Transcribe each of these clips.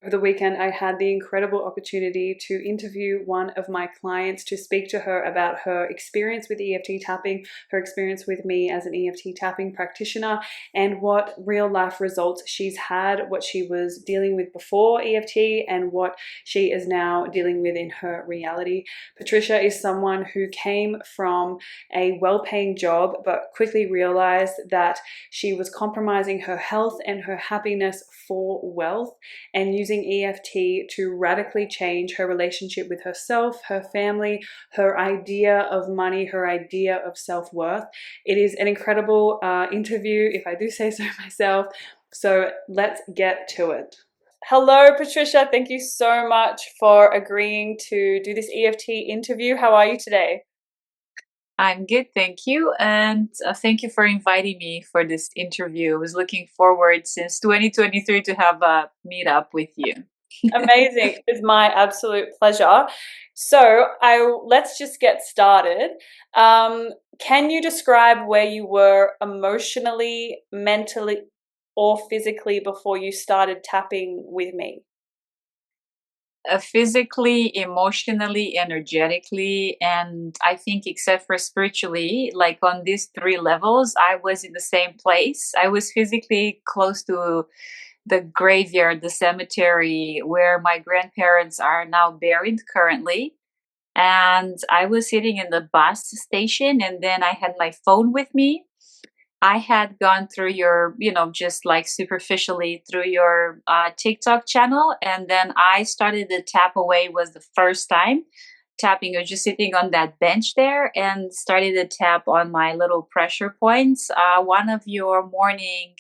Over the weekend, I had the incredible opportunity to interview one of my clients to speak to her about her experience with EFT tapping, her experience with me as an EFT tapping practitioner, and what real life results she's had, what she was dealing with before EFT, and what she is now dealing with in her reality. Patricia is someone who came from a well-paying job, but quickly realized that she was compromising her health and her happiness for wealth, and using EFT to radically change her relationship with herself, her family, her idea of money, her idea of self-worth. It is an incredible interview, if I do say so myself. So let's get to it. Hello, Patricia. Thank you so much for agreeing to do this EFT interview. How are you today? I'm good, thank you. And thank you for inviting me for this interview. I was looking forward since 2023 to have a meetup with you. Amazing. It's my absolute pleasure. So let's just get started. Can you describe where you were emotionally, mentally, or physically before you started tapping with me? Physically, emotionally, energetically, and I think except for spiritually, like on these three levels, I was in the same place. I was physically close to the graveyard, the cemetery where my grandparents are now buried currently. And I was sitting in the bus station, and then I had my phone with me. I had gone through your, just like superficially through your TikTok channel, and then I started the tap away. Was the first time tapping. I was just sitting on that bench there and started to tap on my little pressure points. One of your morning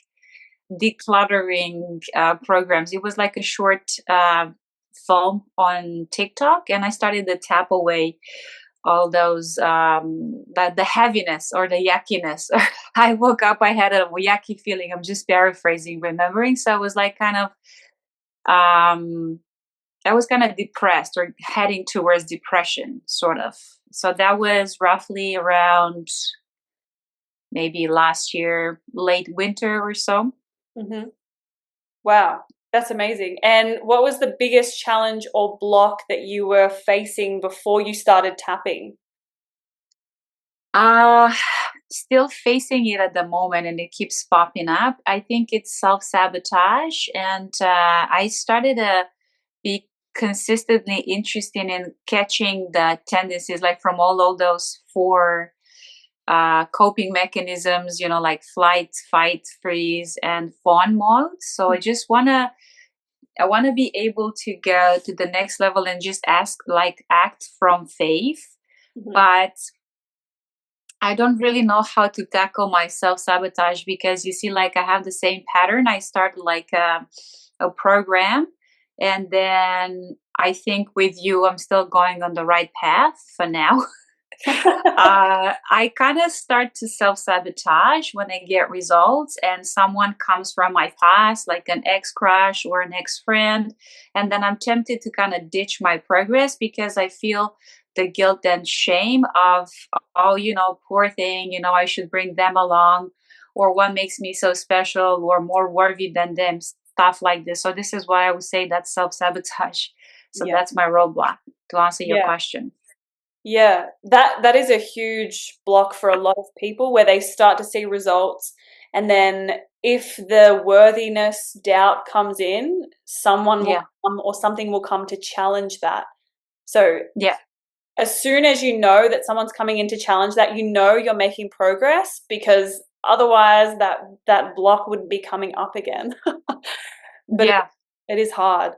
decluttering programs. It was like a short film on TikTok, and I started to tap away all those the heaviness or the yuckiness. I woke up, I had a yucky feeling. I'm just paraphrasing, remembering. So I was like I was kind of depressed or heading towards depression, sort of. So that was roughly around maybe last year, late winter or so. Mm-hmm. Wow, that's amazing. And what was the biggest challenge or block that you were facing before you started tapping? Uh, Still facing it at the moment, and it keeps popping up. I think it's self-sabotage, and I started to be consistently interested in catching the tendencies, like from all those four coping mechanisms, like flight, fight, freeze, and fawn mode. So I want to be able to go to the next level and just act from faith. Mm-hmm. But I don't really know how to tackle my self-sabotage, because you see, like, I have the same pattern. I started like a program, and then I think with you, I'm still going on the right path for now. I kind of start to self-sabotage when I get results and someone comes from my past, like an ex-crush or an ex-friend, and then I'm tempted to kind of ditch my progress because I feel the guilt and shame of, oh, poor thing, I should bring them along, or what makes me so special or more worthy than them, stuff like this. So this is why I would say that's self-sabotage. So Yeah. that's my roadblock to answer your Yeah. question. Yeah, that is a huge block for a lot of people, where they start to see results, and then if the worthiness doubt comes in, someone will Yeah. come or something will come to challenge that. So Yeah. as soon as you know that someone's coming in to challenge that, you're making progress, because otherwise that block wouldn't be coming up again. But Yeah. it is hard.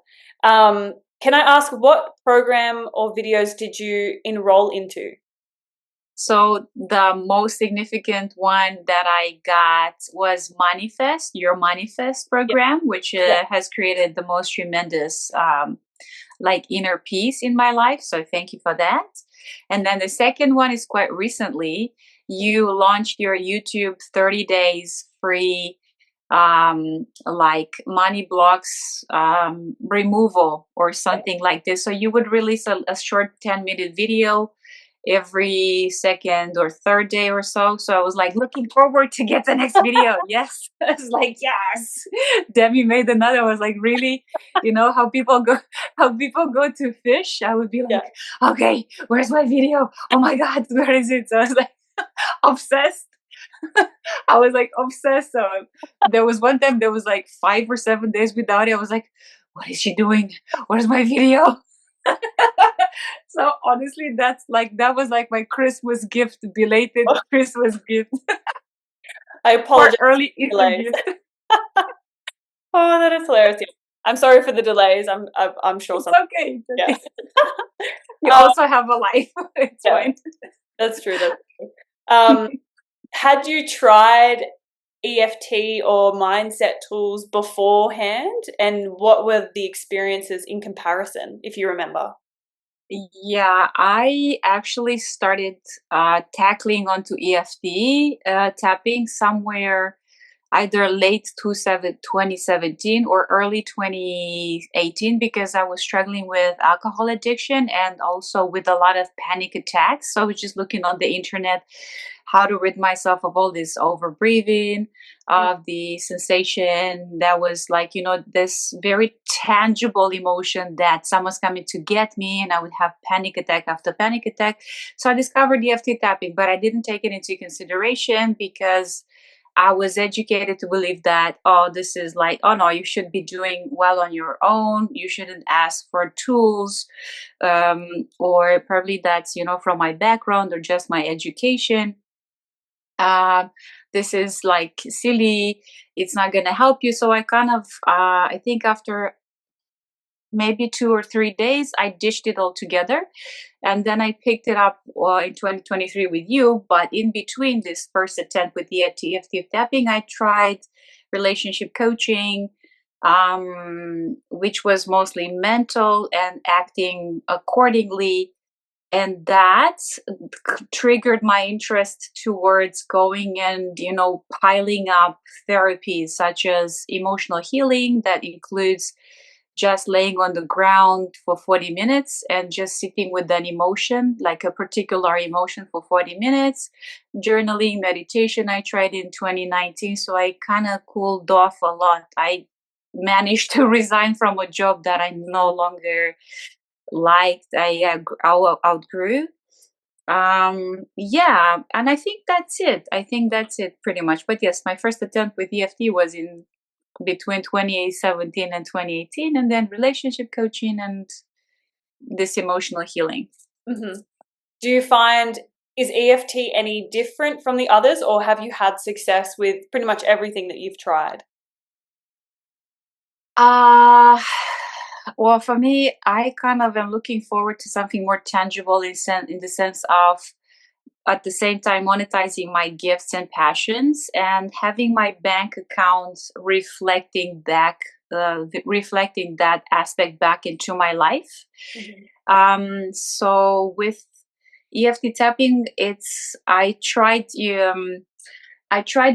Can I ask, what program or videos did you enroll into? So the most significant one that I got was MONEYFEST, your MONEYFEST Yeah. program, which Yeah. has created the most tremendous like inner peace in my life. So thank you for that. And then the second one is quite recently. You launched your YouTube 30 days free like money blocks removal or something like this. So you would release a short 10-minute video, every second or third day or so. So I was like looking forward to get the next video. Yes. I was like, yes. Demi made another. I was like, really? You know how people go to fish? I would be like, okay, where's my video? Oh my God, where is it? So I was like obsessed. I was like obsessed. So there was one time there was like 5 or 7 days without it. I was like, what is she doing? Where's my video? So honestly, that was like my Christmas gift, belated Christmas gift. I apologize for early Easter delays. gift. Oh, that is hilarious. I'm sorry for the delays. I'm sure. It's okay. It's okay. Yeah. You also have a life. It's fine. That's true. That's true. Had you tried EFT or mindset tools beforehand, and what were the experiences in comparison, if you remember? Yeah, I actually started tackling onto EFT tapping somewhere either late 2017 or early 2018 because I was struggling with alcohol addiction and also with a lot of panic attacks. So I was just looking on the internet how to rid myself of all this over breathing, of the sensation that was like, this very tangible emotion that someone's coming to get me, and I would have panic attack after panic attack. So I discovered EFT tapping, but I didn't take it into consideration because I was educated to believe that, this is like, oh no, you should be doing well on your own. You shouldn't ask for tools. Or probably that's, from my background or just my education. This is like silly. It's not going to help you. So I kind of, I think after maybe 2 or 3 days, I dished it all together. And then I picked it up in 2023 with you. But in between this first attempt with the EFT tapping, I tried relationship coaching, which was mostly mental and acting accordingly. And that triggered my interest towards going and, piling up therapies such as emotional healing that includes just laying on the ground for 40 minutes and just sitting with an emotion, like a particular emotion for 40 minutes. Journaling, meditation, I tried in 2019. So I kind of cooled off a lot. I managed to resign from a job that I no longer liked. I outgrew. Yeah, and I think that's it pretty much. But yes, my first attempt with EFT was in between 2017 and 2018, and then relationship coaching and this emotional healing. Mm-hmm. Do you find, is EFT any different from the others, or have you had success with pretty much everything that you've tried? Well, for me, I kind of am looking forward to something more tangible in the sense of, at the same time, monetizing my gifts and passions and having my bank accounts reflecting that aspect back into my life. Mm-hmm. So with EFT tapping, I tried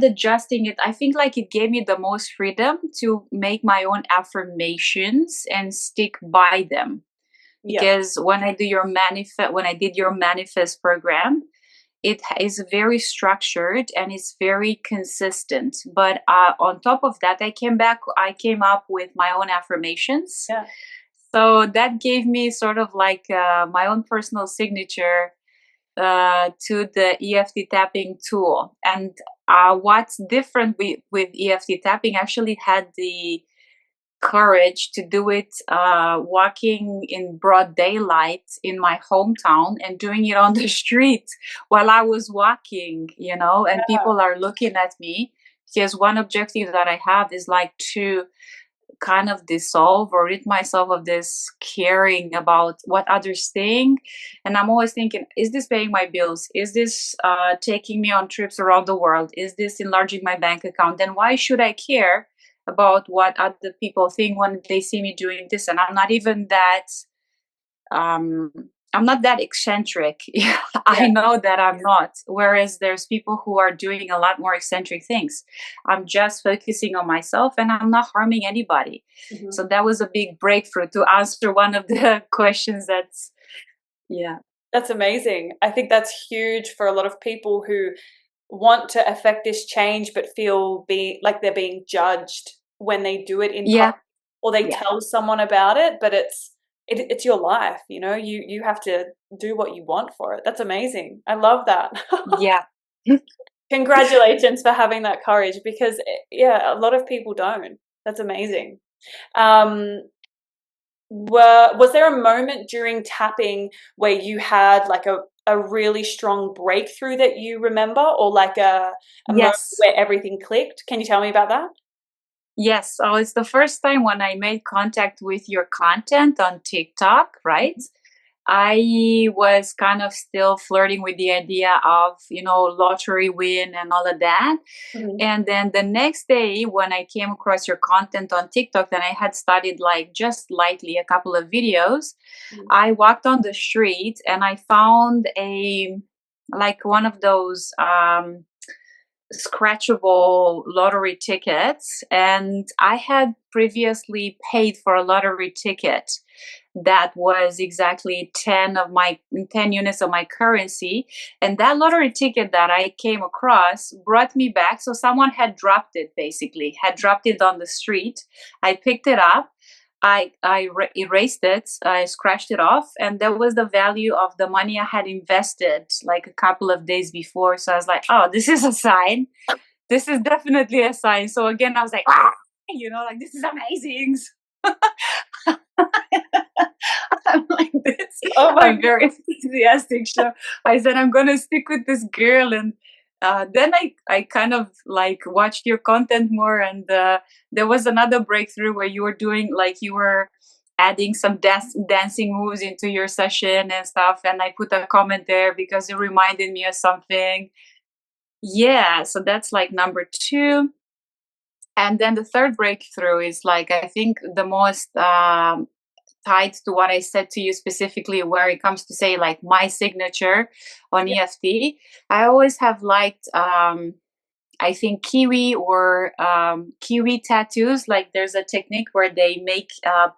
adjusting it. I think like it gave me the most freedom to make my own affirmations and stick by them. Because when I did your MONEYFEST program, it is very structured and it's very consistent. But on top of that, I came up with my own affirmations. Yeah. So that gave me sort of like my own personal signature to the EFT tapping tool. And what's different with EFT tapping, actually had the courage to do it walking in broad daylight in my hometown and doing it on the street while I was walking, and people are looking at me. Because one objective that I have is like to kind of dissolve or rid myself of this caring about what others think. And I'm always thinking, is this paying my bills? Is this taking me on trips around the world? Is this enlarging my bank account? Then why should I care about what other people think when they see me doing this? And I'm not even that I'm not that eccentric. I know that I'm not. Whereas there's people who are doing a lot more eccentric things. I'm just focusing on myself and I'm not harming anybody. Mm-hmm. So that was a big breakthrough to answer one of the questions That's amazing. I think that's huge for a lot of people who want to affect this change but feel like they're being judged when they do it in public, Yeah, or they yeah, tell someone about it, but it's your life, you have to do what you want for it. That's amazing. I love that. yeah. Congratulations for having that courage, because yeah, a lot of people don't. That's amazing. Um, was there a moment during tapping where you had like a really strong breakthrough that you remember, or like a moment Yes. where everything clicked? Can you tell me about that? Yes. Oh, it's the first time when I made contact with your content on TikTok, right? I was kind of still flirting with the idea of, lottery win and all of that. Mhm. And then the next day, when I came across your content on TikTok, and I had studied like just lightly a couple of videos, Mhm. I walked on the street and I found like one of those scratchable lottery tickets. And I had previously paid for a lottery ticket that was exactly 10 units of my currency, and that lottery ticket that I came across brought me back. So someone had dropped it, basically had dropped it on the street. I picked it up. I erased it, I scratched it off, and that was the value of the money I had invested like a couple of days before. So I was like, oh, this is a sign. This is definitely a sign. So again, I was like, ah! Like, this is amazing. I'm like this. Oh my I'm very enthusiastic. So I said, I'm going to stick with this girl. And then I kind of like watched your content more. And there was another breakthrough where you were doing like you were adding some dancing moves into your session and stuff. And I put a comment there because it reminded me of something. Yeah. So that's like number two. And then the third breakthrough is like, I think the most tied to what I said to you specifically, where it comes to say like my signature on Yeah. EFT. I always have liked, I think kiwi or kiwi tattoos. Like there's a technique where they make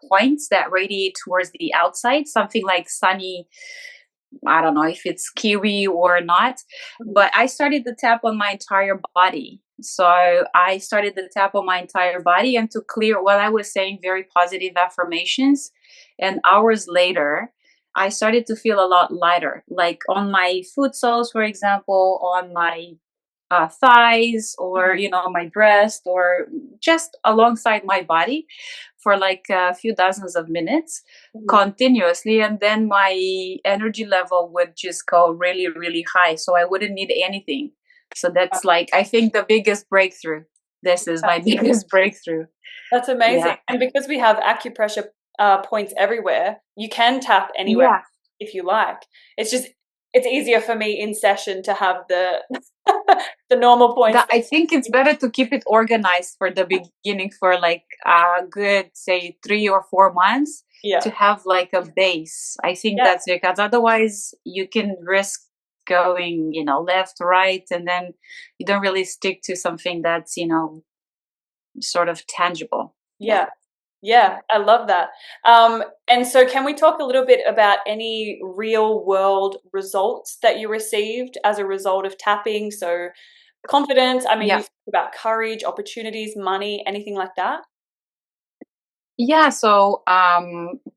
points that radiate towards the outside, something like sunny. I don't know if it's kiwi or not, Mhm. but I started the tap on my entire body. So I started the tap on my entire body, and to clear what I was saying, very positive affirmations. And hours later, I started to feel a lot lighter, like on my foot soles, for example, on my thighs, or Mhm. my breast, or just alongside my body for like a few dozens of minutes Mhm. continuously, and then my energy level would just go really really high, so I wouldn't need anything. So that's like, I think, the biggest breakthrough. This is my biggest breakthrough. That's amazing. Yeah, And because we have acupressure points everywhere, you can tap anywhere yeah. if you like. It's easier for me in session to have the the normal points. I think it's better to keep it organized for the beginning, for like a good, say, 3 or 4 months, Yeah. to have like a base. I think Yeah. that's because otherwise you can risk going, left, right, and then you don't really stick to something that's, sort of tangible. Yeah. Yeah. Yeah, I love that. And so can we talk a little bit about any real world results that you received as a result of tapping? So confidence, I mean, you Yeah. talk about courage, opportunities, money, anything like that? Yeah, so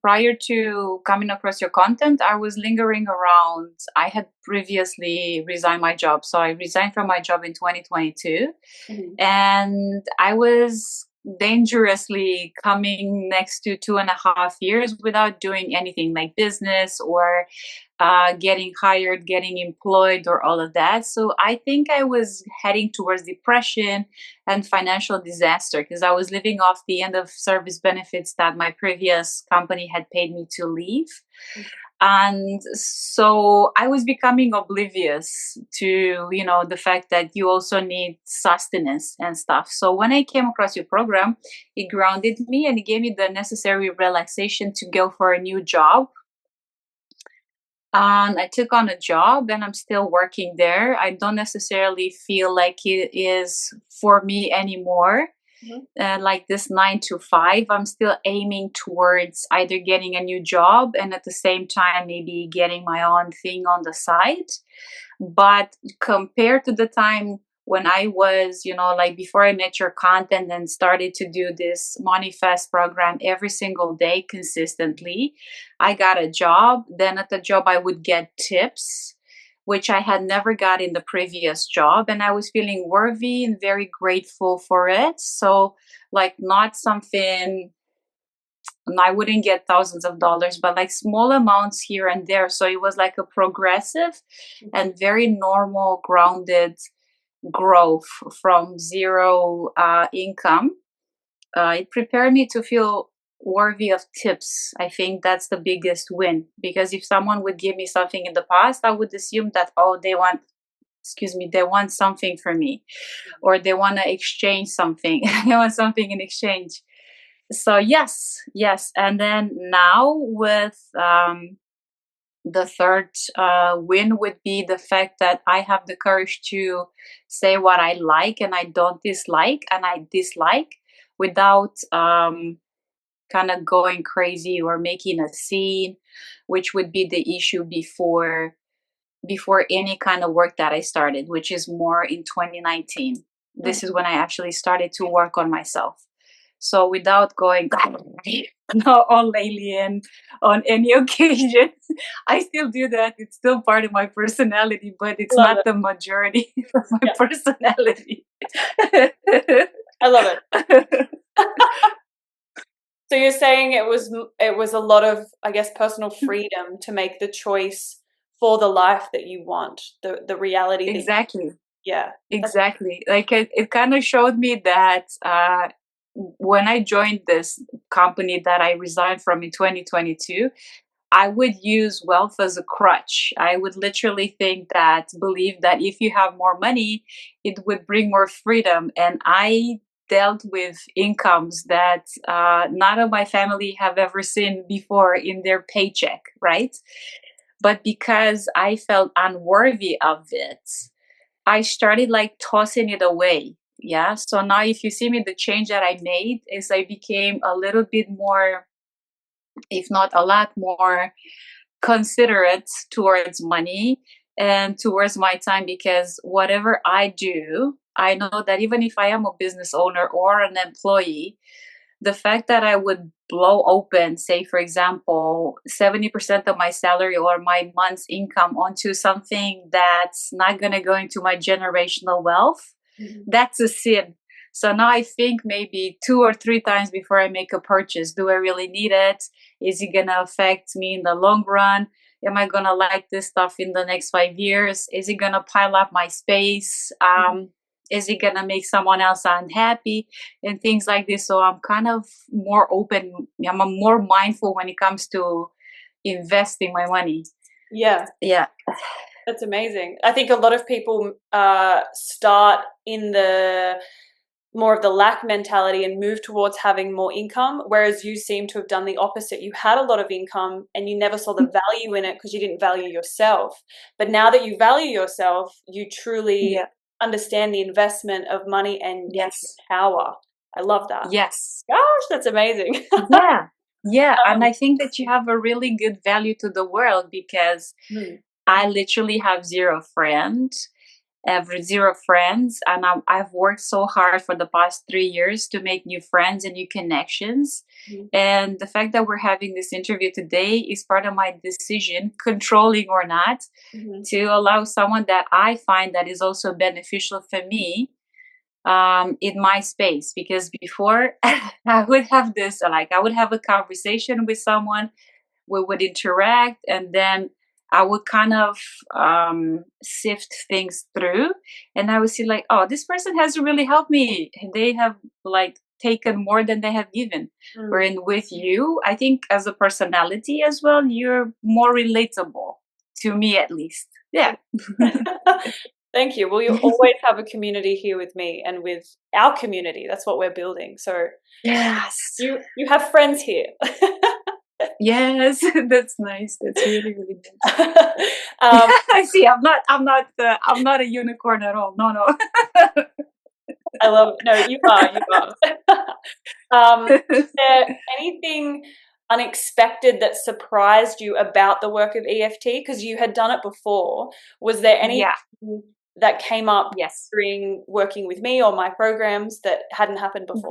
prior to coming across your content, I was lingering around. I had previously resigned my job. So I resigned from my job in 2022, Mhm. and I was dangerously coming next to 2.5 years without doing anything like business or getting hired, getting employed, or all of that. So I think I was heading towards depression and financial disaster because I was living off the end of service benefits that my previous company had paid me to leave. And so I was becoming oblivious to, the fact that you also need sustenance and stuff. So when I came across your program, it grounded me and it gave me the necessary relaxation to go for a new job. And I took on a job and I'm still working there. I don't necessarily feel like it is for me anymore. like this 9 to 5, I'm still aiming towards either getting a new job and at the same time maybe getting my own thing on the side. But compared to the time when I was, like before I met your content and started to do this MONEYFEST program every single day consistently, I got a job. Then at the job, I would get tips, which I had never got in the previous job. And I was feeling worthy and very grateful for it. So, like, not something, and I wouldn't get thousands of dollars, but like small amounts here and there. So it was like a progressive and very normal, grounded growth from zero income. It prepared me to feel worthy of tips. I think that's the biggest win, because if someone would give me something in the past, I would assume that, oh, they want something from me, or they want to exchange something. They want something in exchange. So yes. And then now with the third win would be the fact that I have the courage to say what I like and I don't dislike, and I dislike, without kind of going crazy or making a scene, which would be the issue before any kind of work that I started, which is more in 2019. This is when I actually started to work on myself. So without going all alien on any occasion, I still do that. It's still part of my personality, but it's not the majority of my personality. I love it. So you're saying it was a lot of, I guess, personal freedom to make the choice for the life that you want, the reality. Exactly. Yeah. Exactly. Like it kind of showed me that when I joined this company that I resigned from in 2022, I would use wealth as a crutch. I would literally believe that if you have more money, it would bring more freedom. And I dealt with incomes that none of my family have ever seen before in their paycheck, right? But because I felt unworthy of it, I started like tossing it away. Yeah. So now if you see me, the change that I made is I became a little bit more, if not a lot more, considerate towards money and towards my time, because whatever I do, I know that even if I am a business owner or an employee, the fact that I would blow open, say, for example, 70% of my salary or my month's income onto something that's not going to go into my generational wealth, that's a sin. So now I think maybe 2 or 3 times before I make a purchase. Do I really need it? Is it going to affect me in the long run? Am I going to like this stuff in the next 5 years? Is it going to pile up my space? Is it going to make someone else unhappy? And things like this. So I'm kind of more open. I'm more mindful when it comes to investing my money. Yeah. That's amazing. I think a lot of people start in the more of the lack mentality and move towards having more income, whereas you seem to have done the opposite. You had a lot of income and you never saw the value in it because you didn't value yourself. But now that you value yourself, you truly understand the investment of money and power. I love that. Yes. Gosh, that's amazing. Yeah. And I think that you have a really good value to the world, because I literally have zero friends, and I've worked so hard for the past 3 years to make new friends and new connections. And the fact that we're having this interview today is part of my decision, controlling or not, to allow someone that I find that is also beneficial for me in my space. Because before I would have a conversation with someone, we would interact, and then I would kind of sift things through, and I would see like, oh, this person hasn't really helped me. They have like taken more than they have given. Wherein with you, I think as a personality as well, you're more relatable to me, at least. Yeah. Thank you. Well, you always have a community here with me and with our community. That's what we're building. So yes, you have friends here. Yes, that's nice. That's really, really nice. I see. I'm not a unicorn at all. No. I love it. No, you are. Is there anything unexpected that surprised you about the work of EFT? Because you had done it before. Was there anything that came up during working with me or my programs that hadn't happened before?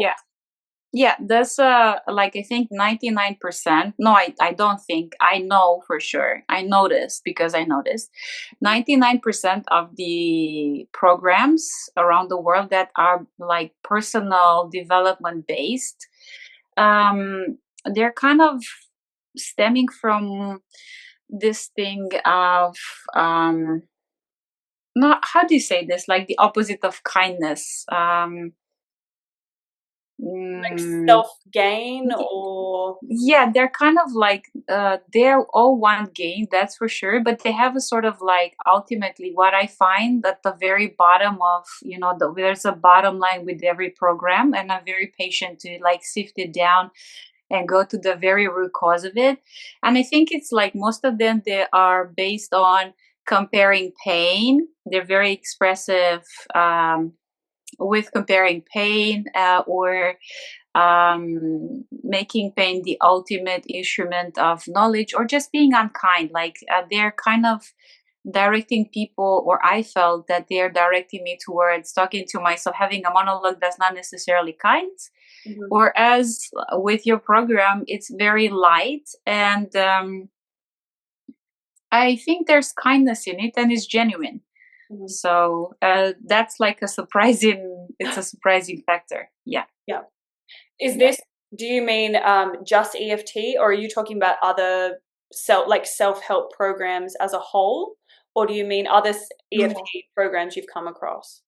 Yeah, that's like I think 99%. No, I don't think. I know for sure. I noticed because I noticed 99% of the programs around the world that are like personal development based, they're kind of stemming from this thing of not, how do you say this, like the opposite of kindness, like self-gain, or they're kind of like they're all one gain, that's for sure, but they have a sort of like, ultimately what I find at the very bottom of, there's a bottom line with every program, and I'm very patient to like sift it down and go to the very root cause of it. And I think it's like most of them, they are based on comparing pain. They're very expressive with comparing pain, or making pain the ultimate instrument of knowledge, or just being unkind. Like they're kind of directing people, or I felt that they're directing me towards talking to myself, having a monologue that's not necessarily kind. Whereas with your program, it's very light, and I think there's kindness in it, and it's genuine. So that's like it's a surprising factor. Yeah. Is this, do you mean just EFT, or are you talking about other self-help programs as a whole, or do you mean other EFT programs you've come across?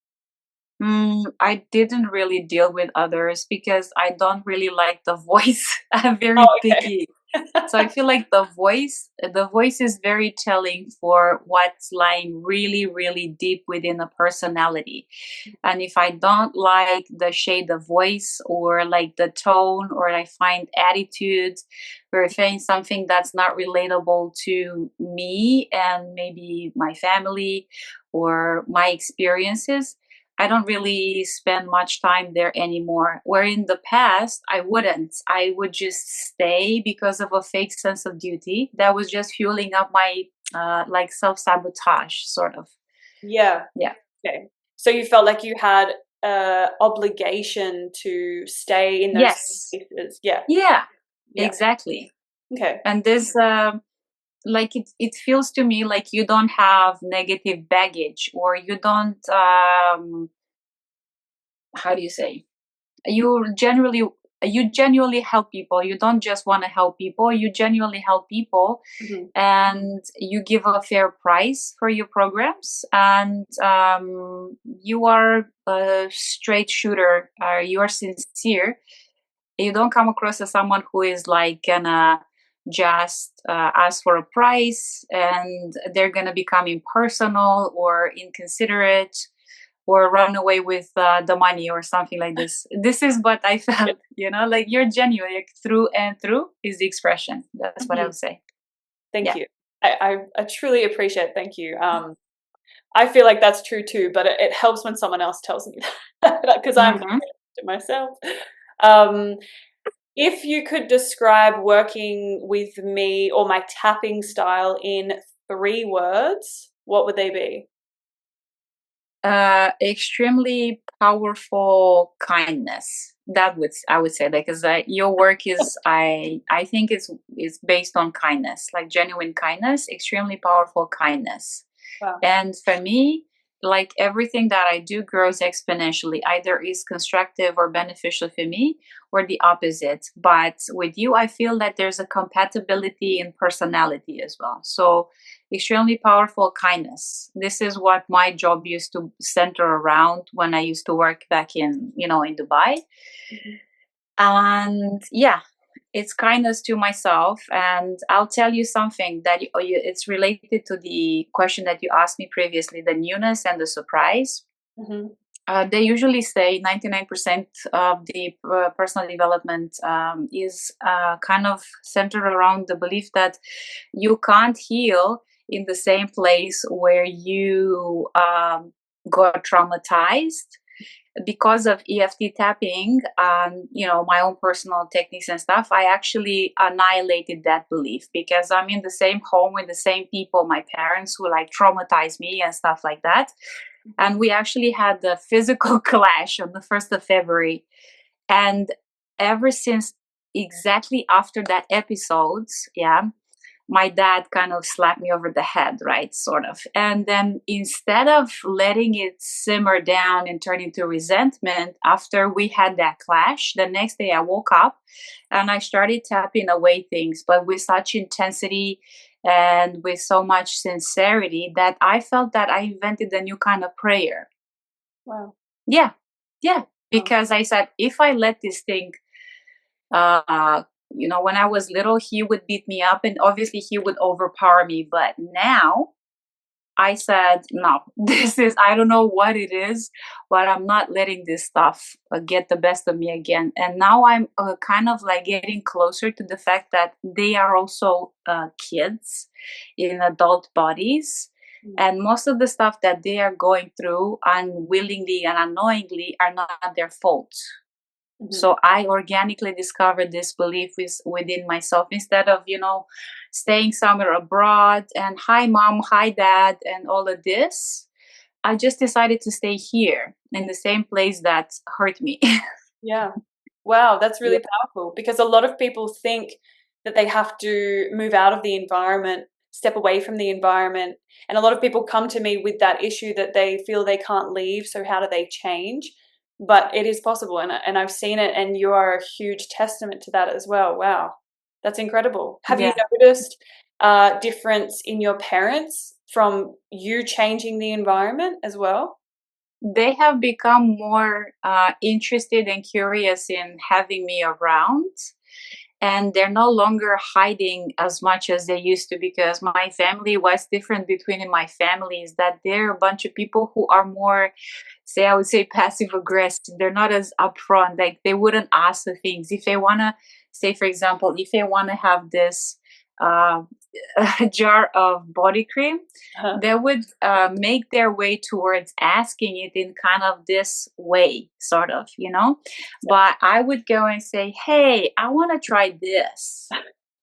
I didn't really deal with others because I don't really like the voice. I'm very picky. So I feel like the voice is very telling for what's lying really, really deep within a personality. And if I don't like the shade of voice, or like the tone, or I find attitudes, or if saying something that's not relatable to me and maybe my family or my experiences, I don't really spend much time there anymore. Where in the past, I wouldn't. I would just stay because of a fake sense of duty that was just fueling up my like self-sabotage, sort of. Yeah. Okay. So you felt like you had obligation to stay in those spaces. Yeah. Exactly. Okay. And this like it feels to me like you don't have negative baggage, or you don't how do you say, you genuinely help people. You don't just want to help people, you genuinely help people. And you give a fair price for your programs, and you are a straight shooter, you are sincere. You don't come across as someone who is like gonna just ask for a price, and they're gonna become impersonal or inconsiderate, or run away with the money or something like this. This is what I felt, like you're genuine, like through and through is the expression. That's what I would say. Thank you. I truly appreciate it. Thank you. I feel like that's true too, but it helps when someone else tells me that, because I'm to myself. If you could describe working with me or my tapping style in 3 words, what would they be? Extremely powerful kindness. I would say that, because your work is, I think is based on kindness, like genuine kindness, extremely powerful kindness. Wow. And for me, like everything that I do grows exponentially, either is constructive or beneficial for me, or the opposite. But with you, I feel that there's a compatibility in personality as well. So extremely powerful kindness. This is what my job used to center around when I used to work back in Dubai. And it's kindness to myself. And I'll tell you something that it's related to the question that you asked me previously, the newness and the surprise. They usually say 99% of the personal development is kind of centered around the belief that you can't heal in the same place where you got traumatized. because of EFT tapping, my own personal techniques and stuff, I actually annihilated that belief, because I'm in the same home with the same people, my parents, who like traumatized me and stuff like that. And we actually had the physical clash on the 1st of February. And ever since, exactly after that episode, my dad kind of slapped me over the head, right? Sort of. And then instead of letting it simmer down and turn into resentment, after we had that clash, the next day I woke up and I started tapping away things, but with such intensity and with so much sincerity that I felt that I invented a new kind of prayer. Wow. Yeah. Because I said, if I let this thing, when I was little, he would beat me up and obviously he would overpower me. But now I said, no, I don't know what it is, but I'm not letting this stuff get the best of me again. And now I'm kind of like getting closer to the fact that they are also kids in adult bodies. And most of the stuff that they are going through unwillingly and unknowingly are not their fault. So I organically discovered this belief within myself, instead of, staying somewhere abroad and hi mom, hi dad, and all of this. I just decided to stay here in the same place that hurt me. Yeah. Wow, that's really powerful, because a lot of people think that they have to move out of the environment, step away from the environment. And a lot of people come to me with that issue that they feel they can't leave. So how do they change? But it is possible, and I've seen it, and you are a huge testament to that as well. Wow, that's incredible. Have you noticed difference in your parents from you changing the environment as well? They have become more interested and curious in having me around. And they're no longer hiding as much as they used to, because my family was different between my families, that they're a bunch of people who are more, I would say, passive aggressive. They're not as upfront. Like, they wouldn't ask the things. If they want to, say, for example, if they want to have this a jar of body cream, they would make their way towards asking it in kind of this way, sort of, But I would go and say, hey, I want to try this.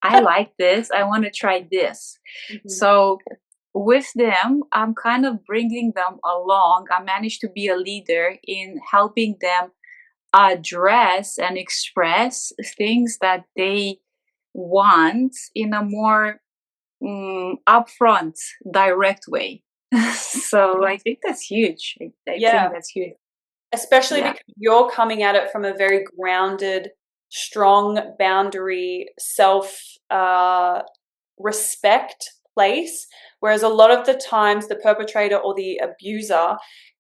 I like this. I want to try this. So with them, I'm kind of bringing them along. I managed to be a leader in helping them address and express things that they want in a more upfront, direct way. So I think that's huge. I think that's huge. Especially because you're coming at it from a very grounded, strong boundary, self respect place, whereas a lot of the times the perpetrator or the abuser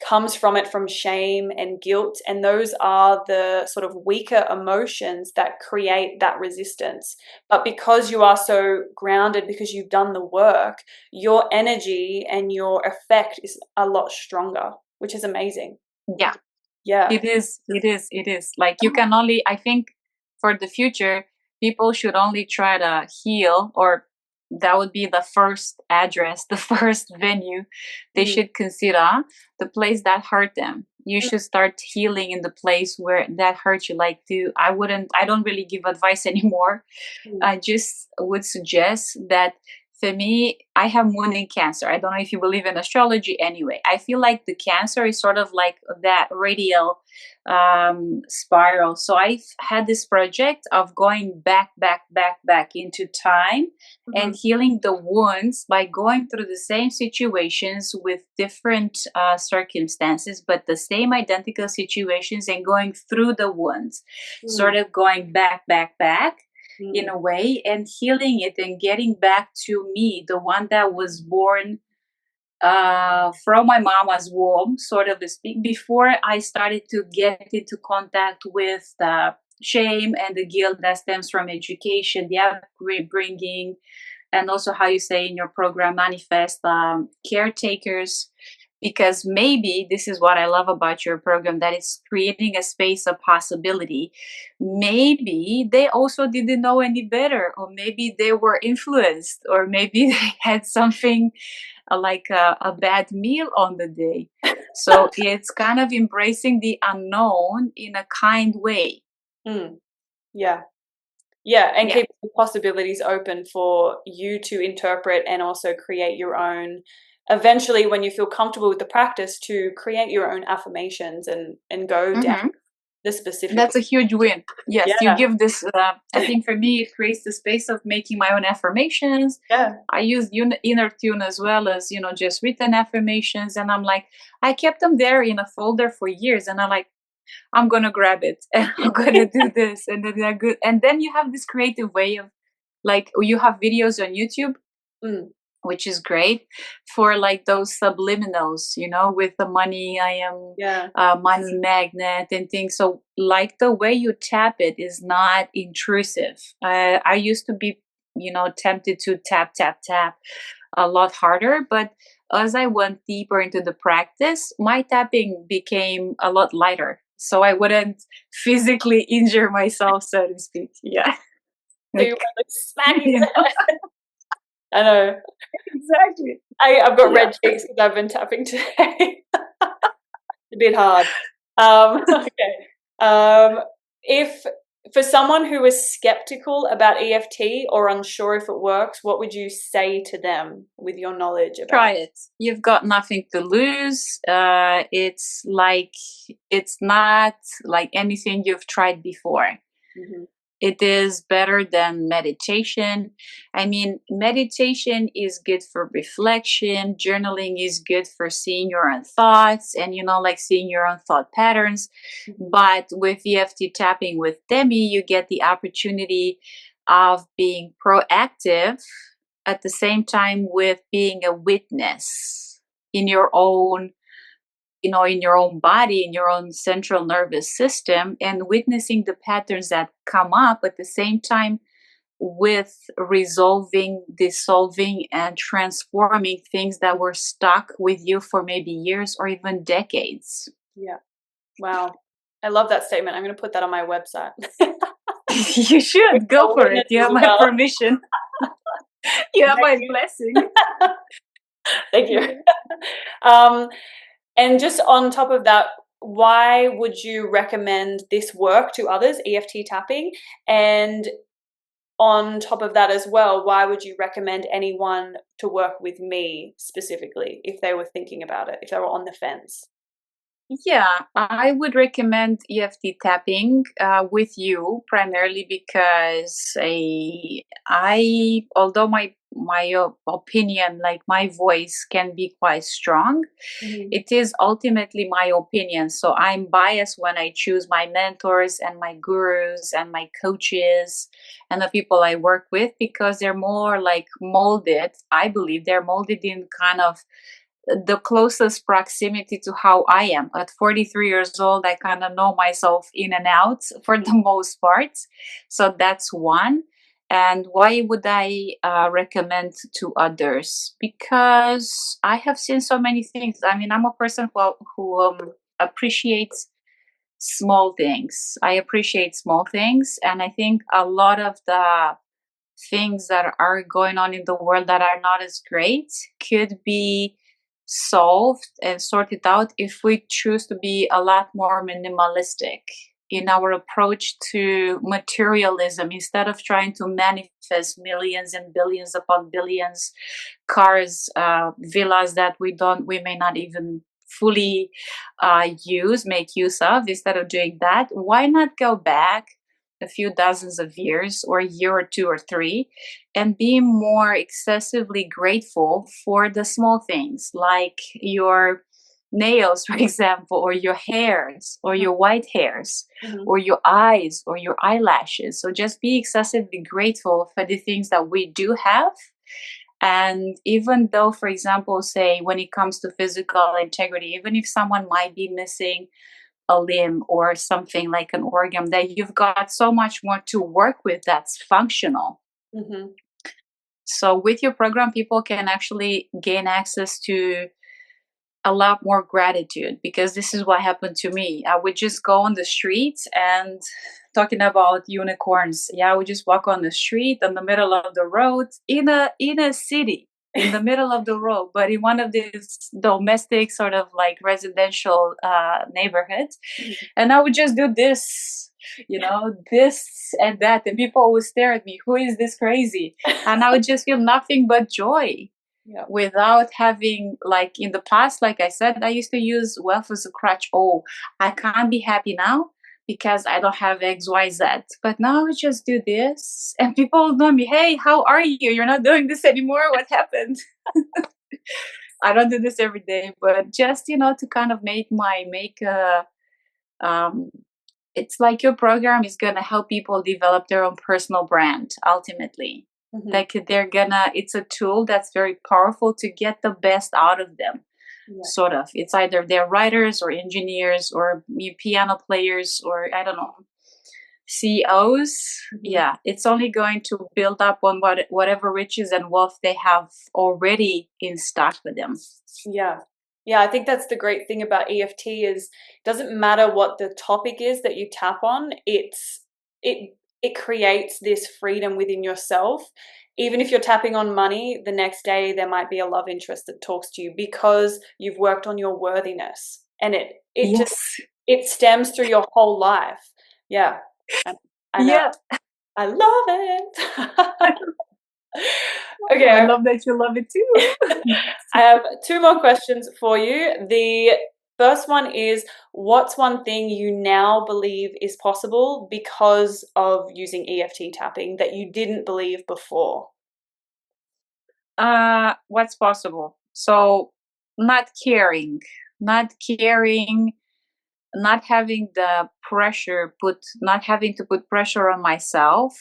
comes from it from shame and guilt, and those are the sort of weaker emotions that create that resistance. But because you are so grounded, because you've done the work, your energy and your effect is a lot stronger, which is amazing. It is like, you can only, I think, for the future, people should only try to heal, or that would be the first address, the first venue they should consider, the place that hurt them. You should start healing in the place where that hurt you. Like, I don't really give advice anymore. I just would suggest that, for me, I have moon in Cancer. I don't know if you believe in astrology. Anyway, I feel like the Cancer is sort of like that radial spiral. So I've had this project of going back into time and healing the wounds by going through the same situations with different circumstances, but the same identical situations, and going through the wounds, sort of going back in a way, and healing it and getting back to me, the one that was born from my mama's womb, sort of to speak, before I started to get into contact with the shame and the guilt that stems from education, the upbringing, and also, how you say in your program, manifest caretakers. Because maybe this is what I love about your program, that it's creating a space of possibility. Maybe they also didn't know any better, or maybe they were influenced, or maybe they had something a bad meal on the day. So it's kind of embracing the unknown in a kind way. Yeah. Yeah, and keep the possibilities open for you to interpret and also create your own, eventually when you feel comfortable with the practice, to create your own affirmations and go down the specific. That's a huge win. Yes, Yeah. you give this, I think for me, it creates the space of making my own affirmations. Yeah. I use Inner Tune as well as, just written affirmations. And I'm like, I kept them there in a folder for years. And I'm going to grab it and I'm going to do this. And then they're good. And then you have this creative way of, like, you have videos on YouTube, which is great for like those subliminals, with the money, I am money magnet and things. So like the way you tap it is not intrusive. I used to be, tempted to tap a lot harder, but as I went deeper into the practice, my tapping became a lot lighter. So I wouldn't physically injure myself, so to speak. Yeah. So you were like smacking I know. Exactly. I've got red cheeks because I've been tapping today. A bit hard. Okay. If for someone who is skeptical about EFT or unsure if it works, what would you say to them with your knowledge about Try it? You've got nothing to lose. It's not like anything you've tried before. It is better than meditation. I mean, meditation is good for reflection. Journaling is good for seeing your own thoughts and, like seeing your own thought patterns. But with EFT tapping with Demi, you get the opportunity of being proactive at the same time with being a witness in your own in your own body, in your own central nervous system, and witnessing the patterns that come up at the same time with resolving, dissolving, and transforming things that were stuck with you for maybe years or even decades. Yeah. Wow. I love that statement. I'm going to put that on my website. You should go for it. You have my permission. You have my blessing. Thank you. And just on top of that, why would you recommend this work to others, EFT tapping? And on top of that as well, why would you recommend anyone to work with me specifically if they were thinking about it, if they were on the fence? Yeah, I would recommend EFT tapping with you primarily because although my opinion, like my voice, can be quite strong, it is ultimately my opinion. So I'm biased when I choose my mentors and my gurus and my coaches and the people I work with because they're more like molded. I believe they're molded in kind of the closest proximity to how I am. At 43 years old, I kind of know myself in and out for the most part. So that's one. And why would I recommend to others? Because I have seen so many things. I mean, I'm a person who appreciates small things. I appreciate small things. And I think a lot of the things that are going on in the world that are not as great could be solved and sorted out if we choose to be a lot more minimalistic in our approach to materialism instead of trying to manifest millions and billions upon billions, cars, villas that we may not even fully make use of. Instead of doing that, why not go back a few dozens of years or a year or two or three and be more excessively grateful for the small things like your nails, for example, or your hairs or your white hairs or your eyes or your eyelashes. So just be excessively grateful for the things that we do have. And even though, for example, say when it comes to physical integrity, even if someone might be missing a limb or something like an organ, that you've got so much more to work with that's functional. So with your program, people can actually gain access to a lot more gratitude because this is what happened to me. I would just go on the streets and talking about unicorns. Yeah, I would just walk on the street in the middle of the road in a city. in the middle of the road, but in one of these domestic sort of like residential neighborhoods. And I would just do this, this and that. And people would stare at me, who is this crazy? And I would just feel nothing but joy. Yeah. Without having, like in the past, like I said, I used to use wealth as a crutch. Oh, I can't be happy now because I don't have X, Y, Z. But now I just do this and people know me. Hey, how are you? You're not doing this anymore. What happened? I don't do this every day, but just, to kind of it's like your program is going to help people develop their own personal brand ultimately. Like it's a tool that's very powerful to get the best out of them. Yeah. Sort of. It's either they're writers or engineers or piano players or I don't know, CEOs. Yeah, it's only going to build up on whatever riches and wealth they have already in stock with them. Yeah. Yeah, I think that's the great thing about EFT is it doesn't matter what the topic is that you tap on, it creates this freedom within yourself. Even if you're tapping on money, the next day there might be a love interest that talks to you because you've worked on your worthiness, and it stems through your whole life. Yeah. I know. Yeah. I love it. Okay. I love that you love it too. I have 2 more questions for you. The first one is, what's one thing you now believe is possible because of using EFT tapping that you didn't believe before? What's possible? So not caring, not having the pressure not having to put pressure on myself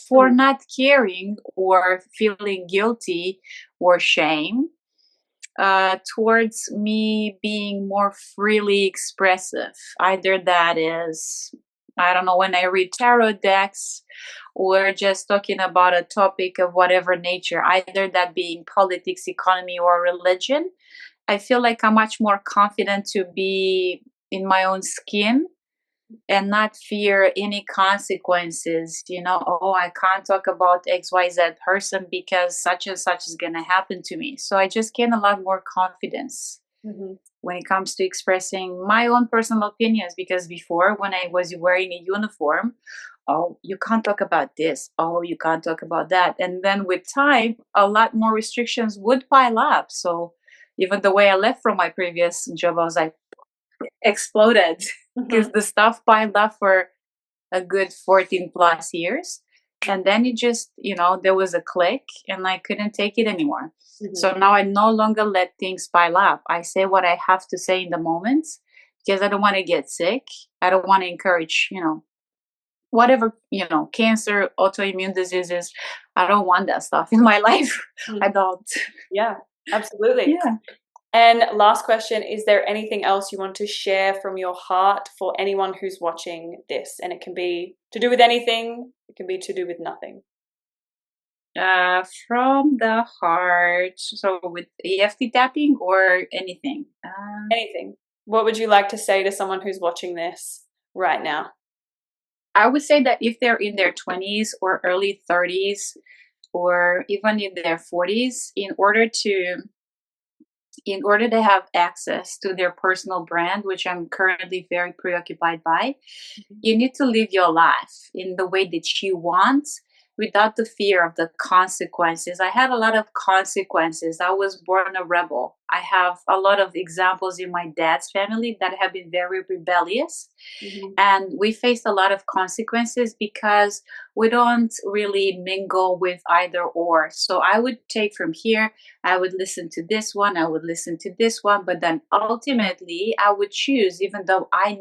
for not caring or feeling guilty or shame towards me being more freely expressive. Either that is, I don't know, when I read tarot decks or just talking about a topic of whatever nature, either that being politics, economy, or religion, I feel like I'm much more confident to be in my own skin and not fear any consequences. Oh, I can't talk about XYZ person because such and such is going to happen to me. So I just gain a lot more confidence when it comes to expressing my own personal opinions, because before, when I was wearing a uniform, oh, you can't talk about this. Oh, you can't talk about that. And then with time, a lot more restrictions would pile up. So even the way I left from my previous job, I was like, exploded because the stuff piled up for a good 14 plus years. And then it just, there was a click and I couldn't take it anymore. So now I no longer let things pile up. I say what I have to say in the moment because I don't want to get sick. I don't want to encourage, whatever, cancer, autoimmune diseases. I don't want that stuff in my life. I don't. Yeah, absolutely. Yeah. And last question, is there anything else you want to share from your heart for anyone who's watching this? And it can be to do with anything. It can be to do with nothing. From the heart. So with EFT tapping or anything? Anything. What would you like to say to someone who's watching this right now? I would say that if they're in their 20s or early 30s or even in their 40s, in order to have access to their personal brand, which I'm currently very preoccupied by, you need to live your life in the way that you want without the fear of the consequences. I had a lot of consequences. I was born a rebel. I have a lot of examples in my dad's family that have been very rebellious. And we faced a lot of consequences because we don't really mingle with either or. So I would take from here, I would listen to this one, I would listen to this one, but then ultimately I would choose, even though I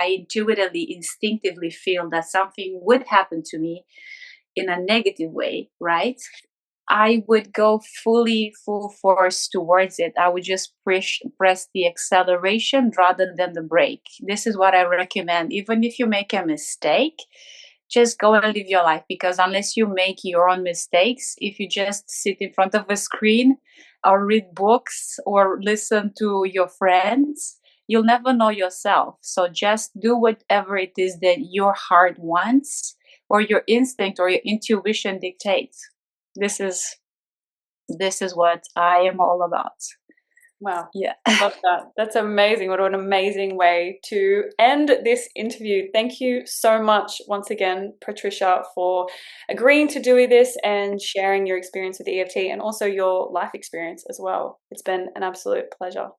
intuitively, instinctively feel that something would happen to me in a negative way, right? I would go full force towards it. I would just press the acceleration rather than the brake. This is what I recommend. Even if you make a mistake, just go and live your life, because unless you make your own mistakes, if you just sit in front of a screen or read books or listen to your friends, you'll never know yourself. So just do whatever it is that your heart wants or your instinct or your intuition dictates. This is this is what I am all about. Wow. Yeah. Love that. That's amazing. What an amazing way to end this interview. Thank you so much once again, Patricia, for agreeing to do this and sharing your experience with EFT and also your life experience as well. It's been an absolute pleasure.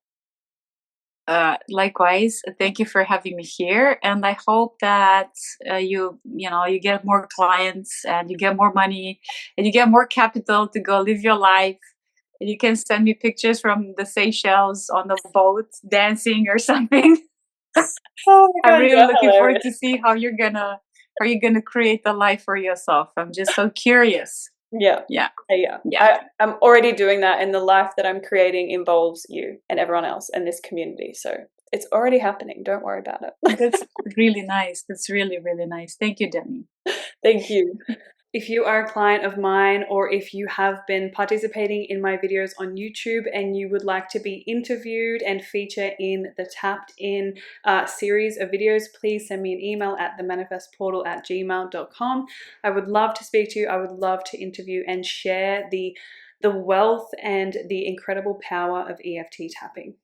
Likewise, thank you for having me here, and I hope that you get more clients and you get more money and you get more capital to go live your life. And you can send me pictures from the Seychelles on the boat dancing or something. Oh my I'm God, really you're looking forward hilarious. to see how you're gonna create the life for yourself. I'm just so curious. Yeah. Yeah. I'm already doing that, and the life that I'm creating involves you and everyone else in this community. So it's already happening. Don't worry about it. That's really nice. That's really, really nice. Thank you, Demi. Thank you. If you are a client of mine, or if you have been participating in my videos on YouTube and you would like to be interviewed and feature in the Tapped In series of videos, please send me an email at themanifestportal@gmail.com. I would love to speak to you. I would love to interview and share the wealth and the incredible power of EFT tapping.